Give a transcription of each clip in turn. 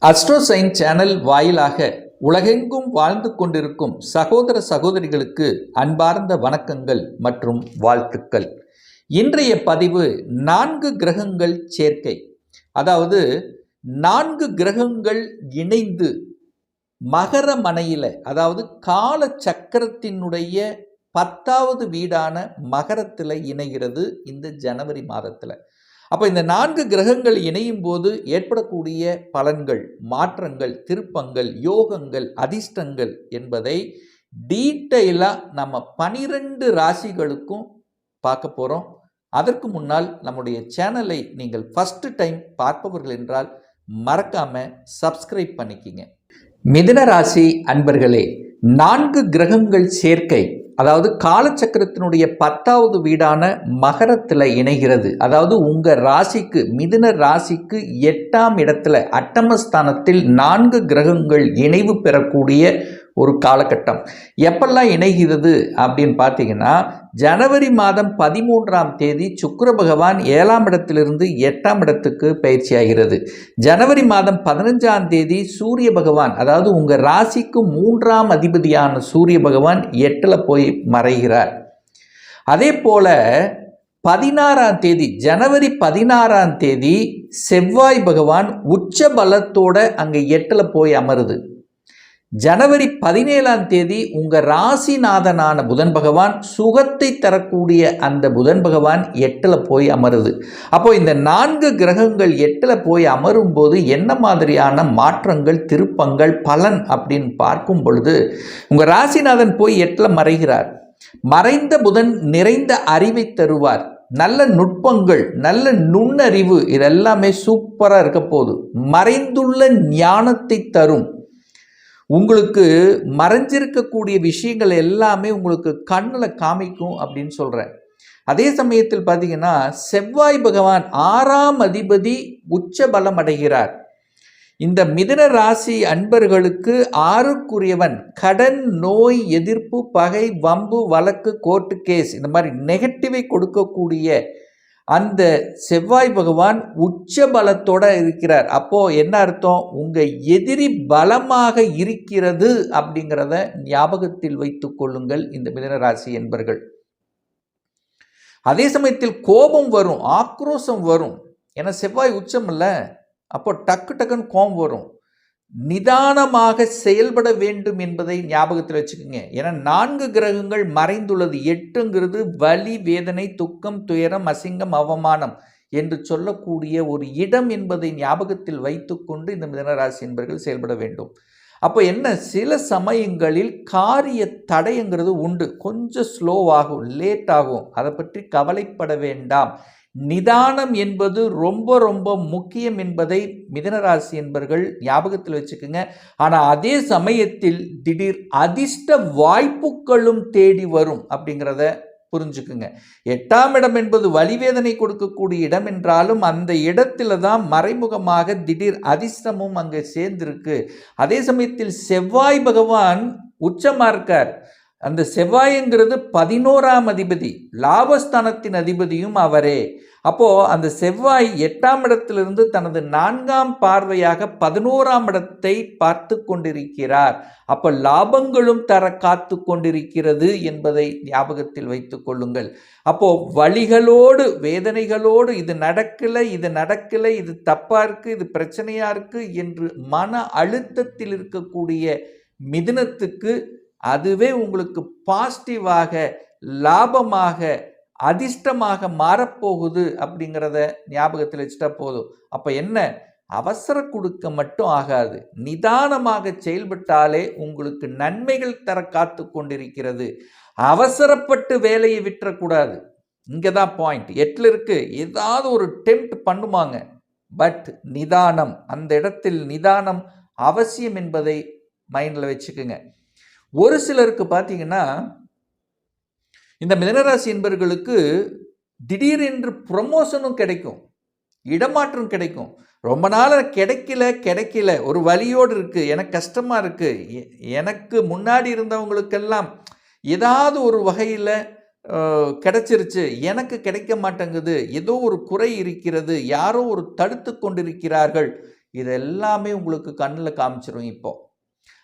Astro sign channel வாயிலாக உலகெங்கும் வாழ்ந்து கொண்டிருக்கும் சகோதர சகோதரிகளுக்கு அன்பார்ந்த வணக்கங்கள் மற்றும் வாழ்த்துக்கள். இன்றைய பதிவு 4 கிரகங்கள் சேர்க்கை, அதாவது 4 கிரகங்கள் இணைந்து மகர மனையில, அதாவது கால சக்கரத்தினுடைய 10வது வீடான மகரத்தில் இணைகிறது இந்த ஜனவரி மாதத்தில். அப்போ இந்த 4 கிரகங்கள் இணையும் போது ஏற்படக்கூடிய பலன்கள், மாற்றங்கள், திருப்பங்கள், யோகங்கள், அதிர்ஷ்டங்கள் என்பதை டீட்டெயிலாக நம்ம 12 ராசிகளுக்கும் பார்க்க போகிறோம். அதற்கு முன்னால் நம்முடைய சேனலை நீங்கள் ஃபஸ்ட்டு டைம் பார்ப்பவர்கள் என்றால் மறக்காமல் சப்ஸ்கிரைப் பண்ணிக்கிங்க. மிதுன ராசி அன்பர்களே, 4 கிரகங்கள் சேர்க்கை, அதாவது காலச்சக்கரத்தினுடைய 10வது வீடான மகரத்தில் இணைகிறது. அதாவது உங்கள் ராசிக்கு, மிதுன ராசிக்கு 8ஆம் இடத்துல அட்டமஸ்தானத்தில் 4 கிரகங்கள் இணைவு பெறக்கூடிய ஒரு காலகட்டம். எப்பெல்லாம் இணைகிறது அப்படின்னு பார்த்தீங்கன்னா, ஜனவரி மாதம் 13ஆம் தேதி சுக்கிர பகவான் 7ஆம் இடத்திலிருந்து 8ஆம் இடத்துக்கு பயிற்சியாகிறது. ஜனவரி மாதம் 15ஆம் தேதி சூரிய பகவான், அதாவது உங்கள் ராசிக்கு 3ஆம் அதிபதியான சூரிய பகவான் 8ல் போய் மறைகிறார். அதே போல 16ஆம் தேதி, ஜனவரி 16ஆம் தேதி செவ்வாய் பகவான் உச்ச பலத்தோட அங்கே 8ல் போய் அமருது. ஜனவரி 17ஆம் தேதி உங்கள் ராசிநாதனான புதன் பகவான், சுகத்தை தரக்கூடிய அந்த புதன் பகவான் 8ல் போய் அமருது. அப்போ இந்த 4 கிரகங்கள் 8ல் போய் அமரும் போது என்ன மாதிரியான மாற்றங்கள், திருப்பங்கள், பலன் அப்படின்னு பார்க்கும் பொழுது, உங்கள் ராசிநாதன் போய் 8ல் மறைகிறார். மறைந்த புதன் நிறைந்த அறிவை தருவார். நல்ல நுட்பங்கள், நல்ல நுண்ணறிவு, இதெல்லாமே சூப்பராக இருக்க போகுது. மறைந்துள்ள ஞானத்தை தரும். உங்களுக்கு மறைஞ்சிருக்கக்கூடிய விஷயங்கள் எல்லாமே உங்களுக்கு கண்ணில் காமிக்கும் அப்படின்னு சொல்கிறேன். அதே சமயத்தில் பார்த்தீங்கன்னா, செவ்வாய் பகவான் 6ஆம் அதிபதி உச்ச பலம் அடைகிறார். இந்த மிதுன ராசி அன்பர்களுக்கு 6க்குரியவன் கடன், நோய், எதிர்ப்பு, பகை, வம்பு, வழக்கு, கோர்ட்டு கேஸ், இந்த மாதிரி நெகட்டிவை கொடுக்கக்கூடிய அந்த செவ்வாய் பகவான் உச்ச பலத்தோட இருக்கிறார். அப்போ என்ன அர்த்தம்? உங்க எதிரி பலமாக இருக்கிறது அப்படிங்கிறத ஞாபகத்தில் வைத்துக் கொள்ளுங்கள் இந்த மிதுன ராசி என்பர்கள். அதே சமயத்தில் கோபம் வரும், ஆக்ரோஷம் வரும். ஏன்னா செவ்வாய் உச்சம் இல்லை, அப்போ டக்குன்னு கோபம் வரும். நிதானமாக செயல்பட வேண்டும் என்பதை ஞாபகத்தில் வச்சுக்கோங்க. ஏன்னா 4 கிரகங்கள் மறைந்துள்ளது. 8ங்கிறது வலி, வேதனை, துக்கம், துயரம், அசிங்கம், அவமானம் என்று சொல்லக்கூடிய ஒரு இடம் என்பதை ஞாபகத்தில் வைத்துக்கொண்டு இந்த மிதுனராசி என்பர்கள் செயல்பட வேண்டும். அப்போ என்ன, சில சமயங்களில் காரிய தடைங்கிறது உண்டு. கொஞ்சம் ஸ்லோவாகும், லேட் ஆகும். அதை பற்றி கவலைப்பட வேண்டாம். நிதானம் என்பது ரொம்ப ரொம்ப முக்கியம் என்பதை மிதுனராசி என்பர்கள் ஞாபகத்தில் வச்சுக்கோங்க. ஆனால் அதே சமயத்தில் திடீர் அதிர்ஷ்ட வாய்ப்புகளும் தேடி வரும் அப்படிங்கிறத புரிஞ்சுக்குங்க. 8ஆம் இடம் என்பது வலிவேதனை கொடுக்கக்கூடிய இடம் என்றாலும் அந்த இடத்துல தான் மறைமுகமாக திடீர் அதிர்ஷ்டமும் அங்கே சேர்ந்திருக்கு. அதே சமயத்தில் செவ்வாய் பகவான் உச்சமாக இருக்கார். அந்த செவ்வாய்ங்கிறது 11ஆம் அதிபதி, லாபஸ்தானத்தின் அதிபதியும் அவரே. அப்போ அந்த செவ்வாய் 8ஆம் இடத்திலிருந்து தனது 4ஆம் பார்வையாக 11ஆம் இடத்தை பார்த்து கொண்டிருக்கிறார். அப்போ லாபங்களும் தர காத்து கொண்டிருக்கிறது என்பதை ஞாபகத்தில் வைத்துக் கொள்ளுங்கள். அப்போ வலிகளோடு, வேதனைகளோடு, இது நடக்கலை, இது தப்பா இருக்கு, இது பிரச்சனையா இருக்கு என்று மன அழுத்தத்தில் இருக்கக்கூடிய மிதுனத்துக்கு அதுவே உங்களுக்கு பாசிட்டிவாக, லாபமாக, அதிர்ஷ்டமாக மாறப்போகுது அப்படிங்கிறத ஞாபகத்தில் வச்சுட்டா போதும். அப்போ என்ன, அவசர கொடுக்க மட்டும் ஆகாது. நிதானமாக செயல்பட்டாலே உங்களுக்கு நன்மைகள் தர காத்து கொண்டிருக்கிறது. அவசரப்பட்டு வேலையை விட்டுறக்கூடாது. இங்கே தான் பாயிண்ட். 8ல் இருக்கு, ஏதாவது ஒரு டெம்ப்ட் பண்ணுவாங்க. பட் நிதானம், அந்த இடத்தில் நிதானம் அவசியம் என்பதை மைண்டில் வச்சுக்குங்க. ஒரு சிலருக்கு பார்த்தீங்கன்னா, இந்த மிதுனராசி என்பர்களுக்கு திடீரென்று ப்ரொமோஷனும் கிடைக்கும், இடமாற்றம் கிடைக்கும். ரொம்ப நாள் கிடைக்கல, ஒரு வலியோடு இருக்குது, எனக்கு கஷ்டமாக இருக்குது, எனக்கு முன்னாடி இருந்தவங்களுக்கெல்லாம் ஏதாவது ஒரு வகையில் கிடைச்சிருச்சு, எனக்கு கிடைக்க மாட்டேங்குது, ஏதோ ஒரு குறை இருக்கிறது, யாரோ ஒரு தடுத்து கொண்டிருக்கிறார்கள் இது எல்லாமே உங்களுக்கு கண்ணில் காமிச்சிரும் இப்போ.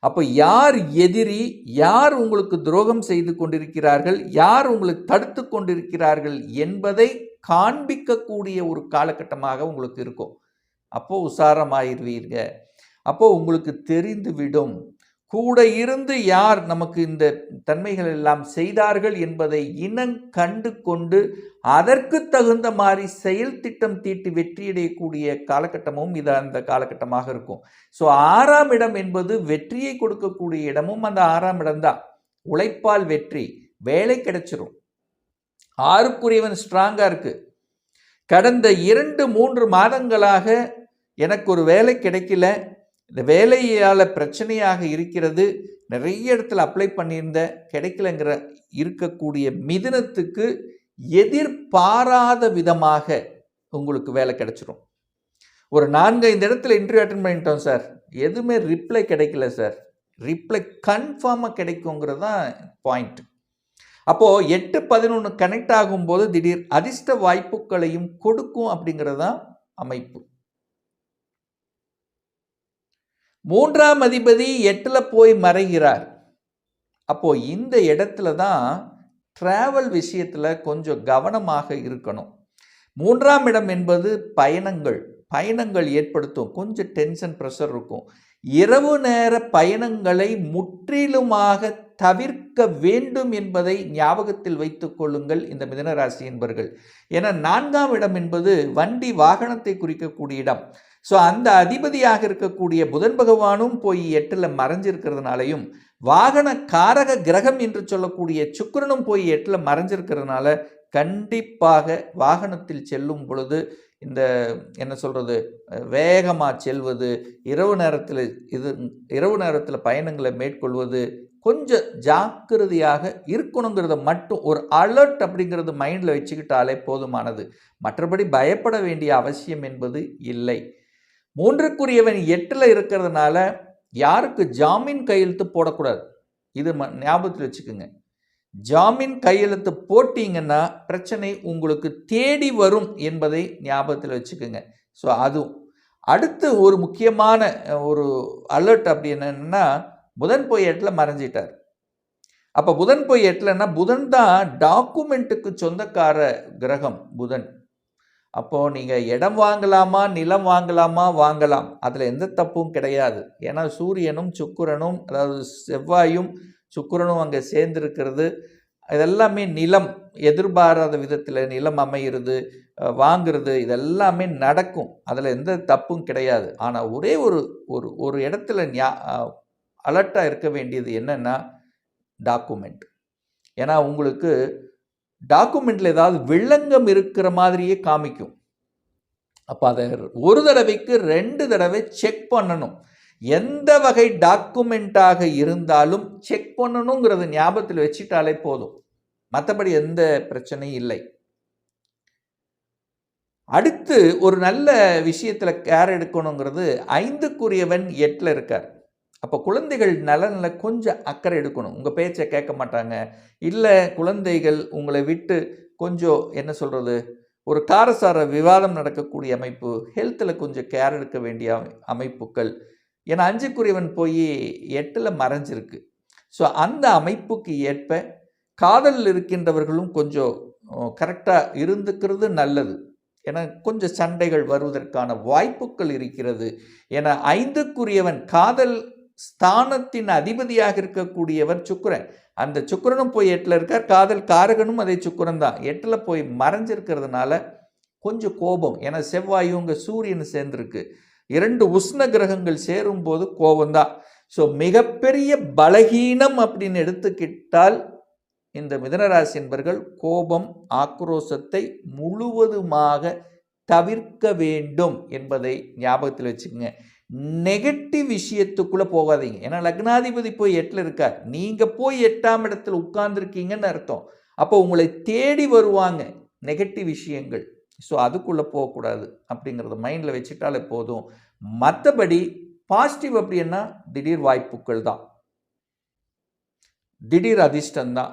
அப்போ யார் எதிரி, யார் உங்களுக்கு துரோகம் செய்து கொண்டிருக்கிறார்கள், யார் உங்களுக்கு தடுத்து கொண்டிருக்கிறார்கள் என்பதை காண்பிக்கக்கூடிய ஒரு காலகட்டமாக உங்களுக்கு இருக்கும். அப்போ உஷாரமாயிருவீங்க. அப்போ உங்களுக்கு தெரிந்துவிடும், கூட இருந்து யார் நமக்கு இந்த தன்மைகள் எல்லாம் செய்தார்கள் என்பதை இனம் கண்டு கொண்டு அதற்கு தகுந்த மாதிரி செயல் திட்டம் தீட்டி வெற்றியடையக்கூடிய காலகட்டமும் இது அந்த காலகட்டமாக இருக்கும். ஸோ 6ஆம் இடம் என்பது வெற்றியை கொடுக்கக்கூடிய இடமும் அந்த 6ஆம் இடம்தான். உழைப்பால் வெற்றி, வேலை கிடைச்சிரும். 6க்குரியவன் ஸ்ட்ராங்கா இருக்கு. கடந்த 2-3 மாதங்களாக எனக்கு ஒரு வேலை கிடைக்கல, இந்த வேலையால் பிரச்சனையாக இருக்கிறது, நிறைய இடத்துல அப்ளை பண்ணியிருந்த கிடைக்கலங்கிற இருக்கக்கூடிய மிதுனத்துக்கு எதிர்பாராத விதமாக உங்களுக்கு வேலை கிடைச்சிரும். ஒரு 4-5 இடத்துல இன்டர்வியூ அட்டெண்ட் பண்ணிட்டோம் சார், எதுவுமே ரிப்ளை கிடைக்கல சார். ரிப்ளை கன்ஃபார்மாக கிடைக்குங்கிறது தான் பாயிண்ட். அப்போது 8-11 கனெக்ட் ஆகும்போது திடீர் அதிர்ஷ்ட வாய்ப்புகளையும் கொடுக்கும் அப்படிங்கிறது தான் அமைப்பு. 3ஆம் அதிபதி 8ல் போய் மறைகிறார். அப்போ இந்த இடத்துல தான் டிராவல் விஷயத்தில் கொஞ்சம் கவனமாக இருக்கணும். 3ஆம் இடம் என்பது பயணங்கள் ஏற்படுத்தும். கொஞ்சம் டென்ஷன் ப்ரெஷர் இருக்கும். இரவு நேர பயணங்களை முற்றிலுமாக தவிர்க்க வேண்டும் என்பதை ஞாபகத்தில் வைத்துக் கொள்ளுங்கள் இந்த மிதுனராசி என்பர்கள். ஏன்னா 4ஆம் இடம் என்பது வண்டி வாகனத்தை குறிக்கக்கூடிய இடம். ஸோ அந்த அதிபதியாக இருக்கக்கூடிய புதன் பகவானும் போய் 8ல் மறைஞ்சிருக்கிறதுனாலையும், வாகன காரக கிரகம் என்று சொல்லக்கூடிய சுக்கிரனும் போய் 8ல் மறைஞ்சிருக்கிறதுனால கண்டிப்பாக வாகனத்தில் செல்லும் பொழுது இந்த என்ன சொல்கிறது, வேகமாக செல்வது, இரவு நேரத்தில் பயணங்களை மேற்கொள்வது கொஞ்சம் ஜாக்கிரதையாக இருக்கணுங்கிறத மட்டும் ஒரு அலர்ட் அப்படிங்கிறது மைண்டில் வச்சுக்கிட்டாலே போதுமானது. மற்றபடி பயப்பட வேண்டிய அவசியம் என்பது இல்லை. 3க்குரியவன் 8ல் இருக்கிறதுனால யாருக்கு ஜாமீன் கையெழுத்து போடக்கூடாது. இது ஞாபகத்தில் வச்சுக்கோங்க. ஜாமீன் கையெழுத்து போட்டிங்கன்னா பிரச்சனை உங்களுக்கு தேடி வரும் என்பதை ஞாபகத்தில் வச்சுக்கோங்க. ஸோ அதுவும் அடுத்து ஒரு முக்கியமான ஒரு அலர்ட் அப்படி என்னன்னா, புதன் போய் 8ல் மறைஞ்சிட்டார். அப்போ புதன் போய் 8லன்னா, புதன் தான் டாக்குமெண்ட்டுக்கு சொந்தக்கார கிரகம் புதன். அப்போது நீங்கள் இடம் வாங்கலாமா, நிலம் வாங்கலாமா, வாங்கலாம். அதில் எந்த தப்பும் கிடையாது. ஏன்னா சூரியனும் சுக்கிரனும், அதாவது செவ்வாயும் சுக்கிரனும் அங்கே சேர்ந்துருக்கிறது. இதெல்லாமே நிலம், எதிர்பாராத விதத்தில் நிலம் அமைகிறது, வாங்கிறது, இதெல்லாமே நடக்கும். அதில் எந்த தப்பும் கிடையாது. ஆனால் ஒரே ஒரு இடத்துல அலர்ட்டாக இருக்க வேண்டியது என்னென்னா டாக்குமெண்ட். ஏன்னா உங்களுக்கு டாக்குமெண்ட்டில் ஏதாவது வில்லங்கம் இருக்கிற மாதிரியே காமிக்கும். அப்போ அதை ஒரு தடவைக்கு 2 தடவை செக் பண்ணணும். எந்த வகை டாக்குமெண்ட்டாக இருந்தாலும் செக் பண்ணணுங்கிறது ஞாபகத்தில் வச்சுட்டாலே போதும். மற்றபடி எந்த பிரச்சனையும் இல்லை. அடுத்து ஒரு நல்ல விஷயத்தில் கேர் எடுக்கணுங்கிறது, 5க்குரியவன் 8ல் இருக்கார். அப்போ குழந்தைகள் நலனில் கொஞ்சம் அக்கறை எடுக்கணும். உங்கள் பேச்சை கேட்க மாட்டாங்க, இல்லை குழந்தைகள் உங்களை விட்டு கொஞ்சம் என்ன சொல்கிறது, ஒரு காரசார விவாதம் நடக்கக்கூடிய அமைப்பு, ஹெல்த்தில் கொஞ்சம் கேர் எடுக்க வேண்டிய அமைப்புகள். ஏன்னா 5க்குரியவன் போய் 8ல் மறைஞ்சிருக்கு. ஸோ அந்த அமைப்புக்கு ஏற்ப காதலில் இருக்கின்றவர்களும் கொஞ்சம் கரெக்டாக இருந்துக்கிறது நல்லது. ஏன்னா கொஞ்சம் சண்டைகள் வருவதற்கான வாய்ப்புகள் இருக்கிறது. ஏன்னா 5க்குரியவன் காதல் ஸ்தானத்தின் அதிபதியாக இருக்கக்கூடியவர் சுக்கிரன். அந்த சுக்கிரனும் போய் 8ல் இருக்கார். காதல் காரகனும் அதே சுக்கிரன் தான். 8ல் போய் மறைஞ்சிருக்கிறதுனால கொஞ்சம் கோபம். ஏன்னா செவ்வாயும் இங்கே சூரியன் சேர்ந்துருக்கு. 2 உஷ்ண கிரகங்கள் சேரும்போது கோபம்தான். ஸோ மிகப்பெரிய பலகீனம் அப்படின்னு எடுத்துக்கிட்டால் இந்த மிதுனராசி என்பர்கள் கோபம், ஆக்ரோஷத்தை முழுவதுமாக தவிர்க்க வேண்டும் என்பதை ஞாபகத்தில் வச்சுக்கோங்க. நெகட்டிவ் விஷயத்துக்குள்ளே போகாதீங்க. ஏன்னா லக்னாதிபதி போய் 8ல் இருக்கார். நீங்கள் போய் 8ஆம் இடத்துல உட்கார்ந்துருக்கீங்கன்னு அர்த்தம். அப்போ உங்களை தேடி வருவாங்க நெகட்டிவ் விஷயங்கள். ஸோ அதுக்குள்ளே போகக்கூடாது அப்படிங்கிறத மைண்டில் வச்சுட்டாலே போதும். மற்றபடி பாசிட்டிவ் அப்படின்னா திடீர் வாய்ப்புகள் தான், திடீர் அதிர்ஷ்டம்தான்,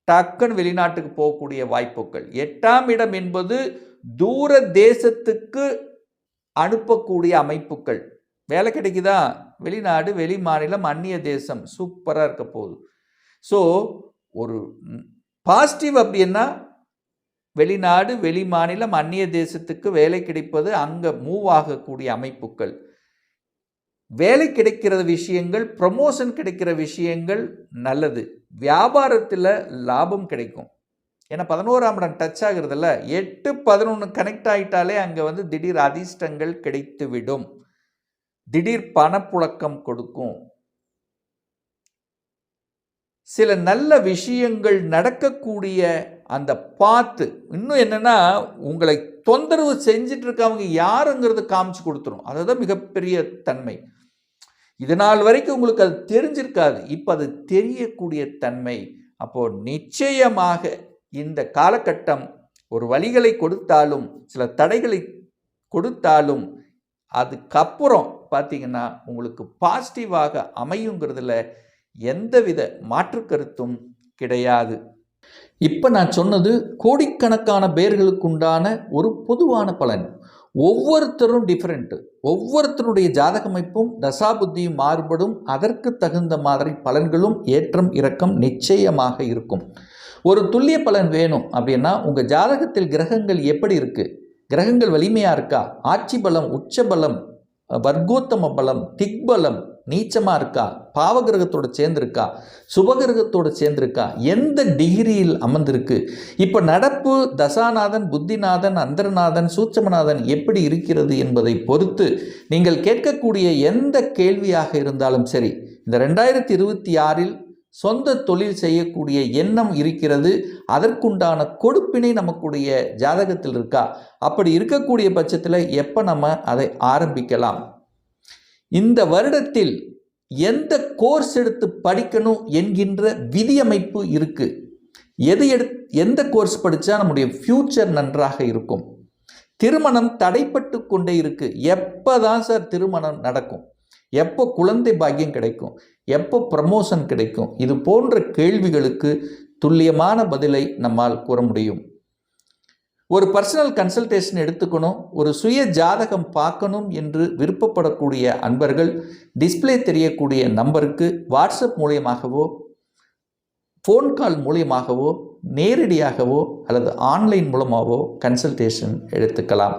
டக்குன்னு வெளிநாட்டுக்கு போகக்கூடிய வாய்ப்புகள். 8ஆம் இடம் என்பது தூர தேசத்துக்கு அனுப்பக்கூடிய அமைப்புகள். வேலை கிடைக்குதா? வெளிநாடு, வெளி மாநிலம், அந்நிய தேசம், சூப்பராக இருக்க போகுது. ஸோ ஒரு பாசிட்டிவ் அப்படின்னா வெளிநாடு, வெளி மாநிலம், அந்நிய தேசத்துக்கு வேலை கிடைப்பது, அங்கே மூவ் ஆகக்கூடிய அமைப்புகள், வேலை கிடைக்கிற விஷயங்கள், ப்ரமோஷன் கிடைக்கிற விஷயங்கள் நல்லது. வியாபாரத்தில் லாபம் கிடைக்கும். ஏன்னா 11ஆம் இடம் டச் ஆகுறதில்ல, 8, 11 கனெக்ட் ஆகிட்டாலே அங்கே திடீர் அதிர்ஷ்டங்கள் கிடைத்துவிடும். திடீர் பணப்புழக்கம் கொடுக்கும். சில நல்ல விஷயங்கள் நடக்கக்கூடிய அந்த பாத்து. இன்னும் என்னன்னா, உங்களை தொந்தரவு செஞ்சிட்டு இருக்கவங்க யாருங்கிறது காமிச்சு கொடுத்துரும். அதுதான் மிகப்பெரிய தன்மை. இதனால் வரைக்கும் உங்களுக்கு அது தெரிஞ்சிருக்காது, இப்போ அது தெரியக்கூடிய தன்மை. அப்போ நிச்சயமாக இந்த காலகட்டம் ஒரு வழிகளை கொடுத்தாலும், சில தடைகளை கொடுத்தாலும், அதுக்கப்புறம் பார்த்தீங்கன்னா உங்களுக்கு பாசிட்டிவாக அமையுங்கிறதுல எந்தவித மாற்று கருத்தும் கிடையாது. இப்போ நான் சொன்னது கோடிக்கணக்கான பேர்களுக்குண்டான ஒரு பொதுவான பலன். ஒவ்வொருத்தரும் டிஃப்ரெண்ட்டு. ஒவ்வொருத்தருடைய ஜாதகமைப்பும் தசாபுத்தியும் மாறுபடும். அதற்கு தகுந்த மாதிரி பலன்களும் ஏற்றம் இறக்கம் நிச்சயமாக இருக்கும். ஒரு துல்லிய பலன் வேணும் அப்படின்னா உங்கள் ஜாதகத்தில் கிரகங்கள் எப்படி இருக்குது, கிரகங்கள் வலிமையாக இருக்கா, ஆட்சி பலம், உச்ச பலம், வர்க்கோத்தம பலம், திக்பலம் நீச்சமாக இருக்கா, பாவகிரகத்தோடு சேர்ந்துருக்கா, சுபகிரகத்தோடு சேர்ந்துருக்கா, எந்த டிகிரியில் அமர்ந்திருக்கு, இப்போ நடப்பு தசாநாதன், புத்திநாதன், அந்தரநாதன், சூட்சமநாதன் எப்படி இருக்கிறது என்பதை பொறுத்து நீங்கள் கேட்கக்கூடிய எந்த கேள்வியாக இருந்தாலும் சரி, இந்த 2026இல் சொந்த தொழில் செய்யக்கூடிய எண்ணம் இருக்கிறது, அதற்குண்டான கொடுப்பினை நமக்குடைய ஜாதகத்தில் இருக்கா, அப்படி இருக்கக்கூடிய பட்சத்தில் எப்போ நம்ம அதை ஆரம்பிக்கலாம், இந்த வருடத்தில் எந்த கோர்ஸ் எடுத்து படிக்கணும் என்கின்ற விதியமைப்பு இருக்கு, எந்த கோர்ஸ் படித்தா நம்முடைய ஃப்யூச்சர் நன்றாக இருக்கும், திருமணம் தடைப்பட்டு கொண்டே இருக்கு, எப்போ தான் சார் திருமணம் நடக்கும், எப்போ குழந்தை பாக்கியம் கிடைக்கும், எப்போ ப்ரமோஷன் கிடைக்கும், இது போன்ற கேள்விகளுக்கு துல்லியமான பதிலை நம்மால் கூற முடியும். ஒரு பர்சனல் கன்சல்டேஷன் எடுத்துக்கணும், ஒரு சுய ஜாதகம் பார்க்கணும் என்று விருப்பப்படக்கூடிய அன்பர்கள் டிஸ்பிளே தெரியக்கூடிய நம்பருக்கு வாட்ஸ்அப் மூலியமாகவோ, ஃபோன் கால் மூலியமாகவோ, நேரடியாகவோ அல்லது ஆன்லைன் மூலமாகவோ கன்சல்டேஷன் எடுத்துக்கலாம்.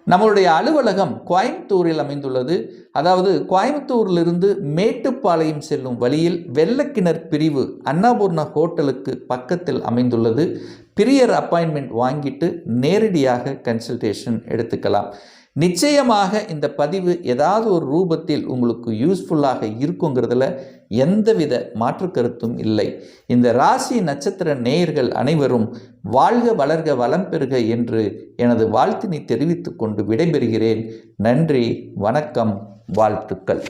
நம்மளுடைய அலுவலகம் கோயம்புத்தூரில் அமைந்துள்ளது. அதாவது கோயம்புத்தூரிலிருந்து மேட்டுப்பாளையம் செல்லும் வழியில் வெள்ளக்கிணர் பிரிவு அன்னபூர்ணா ஹோட்டலுக்கு பக்கத்தில் அமைந்துள்ளது. பிரியர் அப்பாயின்மெண்ட் வாங்கிட்டு நேரடியாக கன்சல்டேஷன் எடுத்துக்கலாம். நிச்சயமாக இந்த பதிவு ஏதாவது ஒரு ரூபத்தில் உங்களுக்கு யூஸ்ஃபுல்லாக இருக்குங்கிறதுல எந்தவித மாற்று கருத்தும் இல்லை. இந்த ராசி நட்சத்திர நேயர்கள் அனைவரும் வாழ்க வளர்க வளம் பெறுக என்று எனது வாழ்த்தினை தெரிவித்துக் கொண்டு விடைபெறுகிறேன். நன்றி, வணக்கம், வாழ்த்துக்கள்.